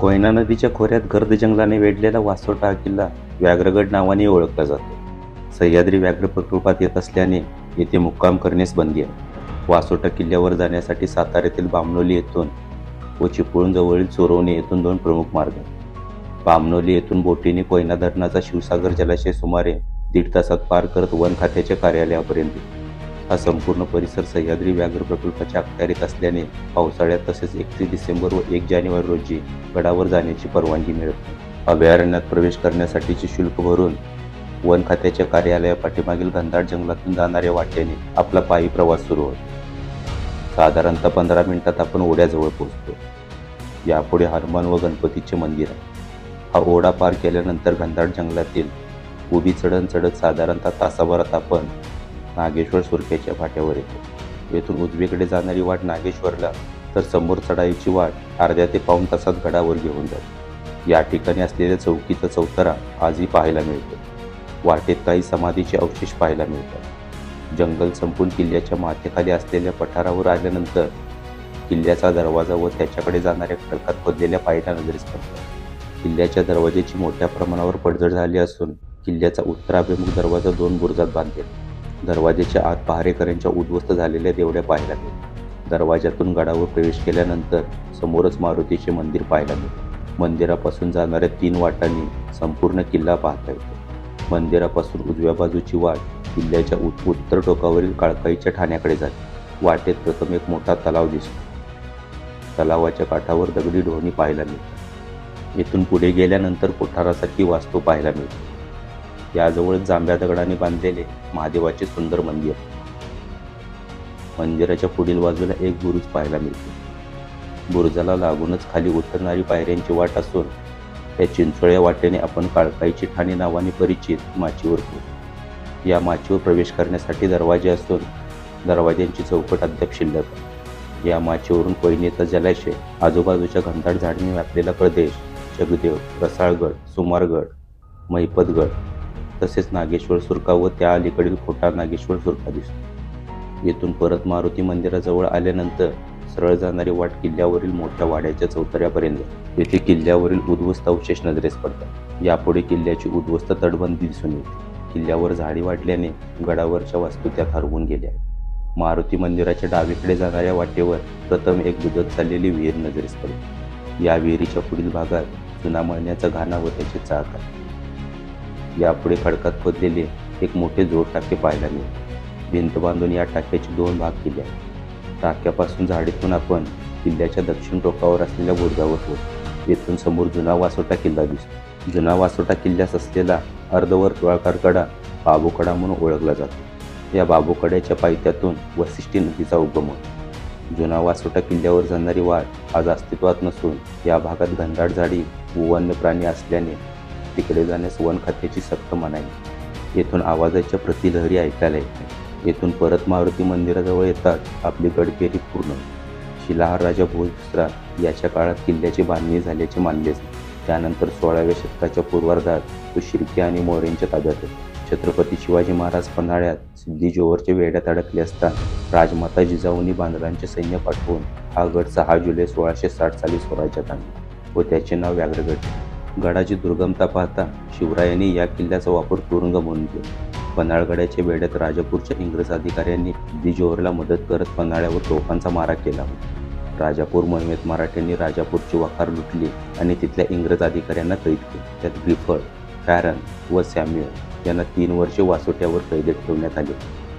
कोयना नदीच्या खोऱ्यात गर्द जंगलाने वेढलेला वासोटा हा किल्ला व्याघ्रगड नावाने ओळखला जातो. सह्याद्री व्याघ्र प्रकल्पात येत असल्याने येथे मुक्काम करण्यास बंदी आहे. वासोटा किल्ल्यावर जाण्यासाठी साताऱ्यातील बामणोली येथून व चिपळूण जवळील चोरवणे येथून 2 प्रमुख मार्ग आहेत. बामणोली येथून बोटीने कोयना धरणाचा शिवसागर जलाशय सुमारे 1.5 तासात पार करत वन खात्याच्या कार्यालयापर्यंत येतो. हा संपूर्ण परिसर सह्याद्री व्याघ्र प्रकल्पाच्या अखत्यारीत असल्याने पावसाळ्यात तसेच 31 डिसेंबर व 1 जानेवारी रोजी गडावर जाण्याची परवानगी मिळते. अभयारण्यात प्रवेश करण्यासाठीचे शुल्क भरून वन खात्याच्या कार्यालयापाठीमागील घनदाट जंगलातून जाणाऱ्या वाटेने आपला पायी प्रवास सुरू होतो. साधारणतः 15 मिनिटात आपण ओढ्याजवळ पोहोचतो. यापुढे हनुमान व गणपतीचे मंदिर आहे. हा ओढा पार केल्यानंतर घनदाट जंगलातील उभी चढण चढत साधारणतः तासाभरात आपण नागेश्वर सुरख्याच्या फाट्यावर येतो. येथून उजवीकडे जाणारी वाट नागेश्वरला तर समोर चढाईची वाट अर्ध्या ते पाऊण तासात गडावर घेऊन जाते. या ठिकाणी असलेल्या चौकीचा चौतरा आजही पाहायला मिळतो. वाटेत काही समाधीचे अवशेष पाहायला मिळतात. जंगल संपून किल्ल्याच्या माथेखाली असलेल्या पठारावर आल्यानंतर किल्ल्याचा दरवाजा व त्याच्याकडे जाणाऱ्या खडकात खोदलेल्या पायऱ्या नजरेस पडतात. किल्ल्याच्या दरवाजाची मोठ्या प्रमाणावर पडझड झाली असून किल्ल्याचा उत्तराभिमुख दरवाजा 2 बुरुजात बांधलेला. दरवाजाच्या आत पहारेकऱ्यांच्या उद्ध्वस्त झालेल्या देवड्या पाहायला मिळतात. दरवाजातून गडावर प्रवेश केल्यानंतर समोरच मारुतीचे मंदिर पाहायला मिळते. मंदिरापासून जाणाऱ्या 3 वाटांनी संपूर्ण किल्ला पाहता येतो. मंदिरापासून उजव्या बाजूची वाट किल्ल्याच्या उत्तर टोकावरील काळकाईच्या ठाण्याकडे जाते. वाटेत प्रथम एक मोठा तलाव दिसतो. तलावाच्या काठावर दगडी ढोणी पाहायला मिळतात. येथून पुढे गेल्यानंतर कोठारासारखी वास्तू पाहायला मिळते. याजवळच जांभ्या दगडाने बांधलेले महादेवाचे सुंदर मंदिर. मंदिराच्या पुढील बाजूला एक बुरुज पाहायला मिळतो. बुरुजाला लागूनच खाली उतरणारी पायऱ्यांची वाट असून त्या चिंचोळ्या वाटेने आपण काळकाईची ठाणी नावाने परिचित माचीवर पोहोचतो. या माचीवर प्रवेश करण्यासाठी दरवाजे असून दरवाज्यांची चौकट अद्याप शिल्लक आहे. या माचीवरून कोयनेचा जलाशय, आजूबाजूच्या घनदाट झाडांनी व्यापलेला प्रदेश, जगदेव, रसाळगड, सुमारगड, महिपतगड तसेच नागेश्वर सुरका व त्या अलीकडील खोटा नागेश्वर सुरका दिसतो. येथून परत मारुती मंदिराजवळ आल्यानंतर सरळ जाणारी वाट किल्ल्यावरील मोठ्या वाड्याच्या चौतऱ्यापर्यंत. येथे किल्ल्यावरील उद्ध्वस्त अवशेष नजरेस पडतात. यापुढे किल्ल्याची उद्ध्वस्त तटबंदी दिसून येते. किल्ल्यावर झाडी वाढल्याने गडावरच्या वास्तू त्यात हरवून गेल्या. मारुती मंदिराच्या डावीकडे जाणाऱ्या वाटेवर प्रथम एक बुजत चाललेली विहीर नजरेस पडते. या विहिरीच्या पुढील भागात चुना मळण्याचा घाणा व त्याचे चाक आहे. यापुढे खडकात खोदलेले एक मोठे जोड टाके पाहायला मिळते. भिंत बांधून या टाक्याचे 2 भाग केले आहेत. टाक्यापासून झाडीतून आपण किल्ल्याच्या दक्षिण टोकावर असलेल्या बुरुजावर पोहोचतो. येथून समोर जुना वासोटा किल्ला दिसतो. जुना वासोटा किल्ल्यास असलेला अर्धवर्तुळाकार कडा बाबूकडा म्हणून ओळखला जातो. या बाबूकड्याच्या पायथ्यातून वसिष्ठी नदीचा उगम होतो. जुना वासोटा किल्ल्यावर जाणारी वाट आज अस्तित्वात नसून या भागात घनदाट झाडी व वन्य प्राणी असल्याने तिकडे जाण्यास वन खात्याची सक्त मनाई. येथून आवाजाच्या प्रतिलहरी ऐकायला येतात. येथून परत मारुती मंदिराजवळ येतात आपली गडफेरी पूर्ण. शिलाहार राजा भोज दुसरा याच्या काळात किल्ल्याची बांधणी झाल्याचे मानले जाते. त्यानंतर 16व्या शतकाच्या पूर्वार्धात तो शिर्के आणि मोऱ्यांच्या ताब्यात होता. छत्रपती शिवाजी महाराज पन्हाळ्यात सिद्धी जोहरच्या वेढ्यात अडकले असता राजमाता जिजाऊंनी बांधवांचे सैन्य पाठवून हा गड 6 जुलै 1660 साली स्वराज्यात आणला व त्याचे नाव व्याघ्रगड. गडाची दुर्गमता पाहता शिवरायांनी या किल्ल्याचा वापर तुरुंग म्हणून केला. पन्हाळगडाच्या वेढ्यात राजापूरच्या इंग्रज अधिकाऱ्यांनी सिद्धी जोहरला मदत करत पन्हाळ्यावर तोफांचा मारा केला होता. राजापूर मोहिमेत मराठ्यांनी राजापूरची वखार लुटली आणि तिथल्या इंग्रज अधिकाऱ्यांना कैद केले. त्यात ग्रिफर्ड, फॅरन व सॅम्युअल यांना 3 वर्षे वासोट्यावर कैदेत ठेवण्यात आले.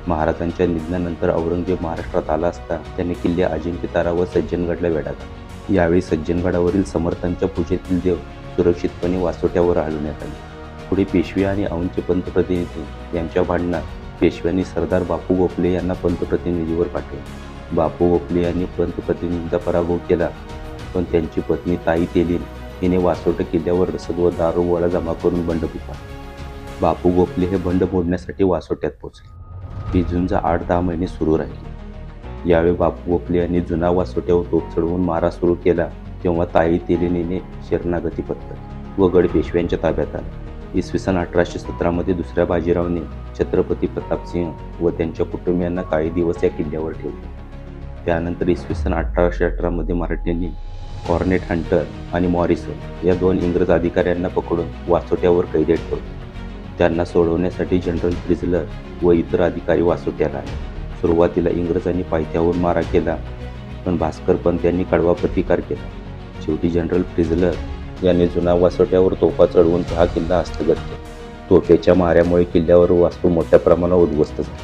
महाराजांच्या निधनानंतर औरंगजेब महाराष्ट्रात आला असता त्यांनी किल्ले अजिंक्यतारा व सज्जनगडला वेढा घातला. यावेळी सज्जनगडावरील समर्थांच्या पूजेतील देव सुरक्षितपणे वासोट्यावर हलवण्यात आले. पुढे पेशवे आणि औंधचे पंतप्रतिनिधी यांच्या भांडणात पेशव्यांनी सरदार बापू गोखले यांना पंतप्रतिनिधीवर पाठवले. बापू गोखले यांनी पंतप्रतिनिधींचा पराभव केला, पण त्यांची पत्नी ताई तेलीन हिने वासोटा किल्ल्यावर रसद व दारू गोळा जमा करून बंड पुकारला. बापू गोखले हे बंड मोडण्यासाठी वासोट्यात पोहोचले. ही झुंज 8-10 महिने सुरू राहिली. यावेळी बापू गोखले यांनी जुना वासोट्यावर तोफ चढवून मारा सुरू केला तेव्हा ताई तेलीनीने शरणागती पत्करली व गड पेशव्यांच्या ताब्यात आला. इसवी सन 1817 मध्ये दुसऱ्या बाजीरावने छत्रपती प्रतापसिंह व त्यांच्या कुटुंबियांना काही दिवस या किल्ल्यावर ठेवले. त्यानंतर इसवी सन 1818 मध्ये मराठ्यांनी कॉर्नेट हंटर आणि मॉरिसन या 2 इंग्रज अधिकाऱ्यांना पकडून वासोट्यावर कैदेत ठेवले. त्यांना सोडवण्यासाठी जनरल फ्रिझलर व इतर अधिकारी वासोट्याला आले. सुरुवातीला इंग्रजांनी पायथ्याहून मारा केला, पण भास्कर पंत यांनी कडवा प्रतिकार केला. शेवटी जनरल फ्रिझलर यांनी जुना वासोट्यावर तोफा चढवून हा किल्ला हस्तगत केला. तोफेच्या माऱ्यामुळे किल्ल्यावर वास्तू मोठ्या प्रमाणावर उद्ध्वस्त झाला.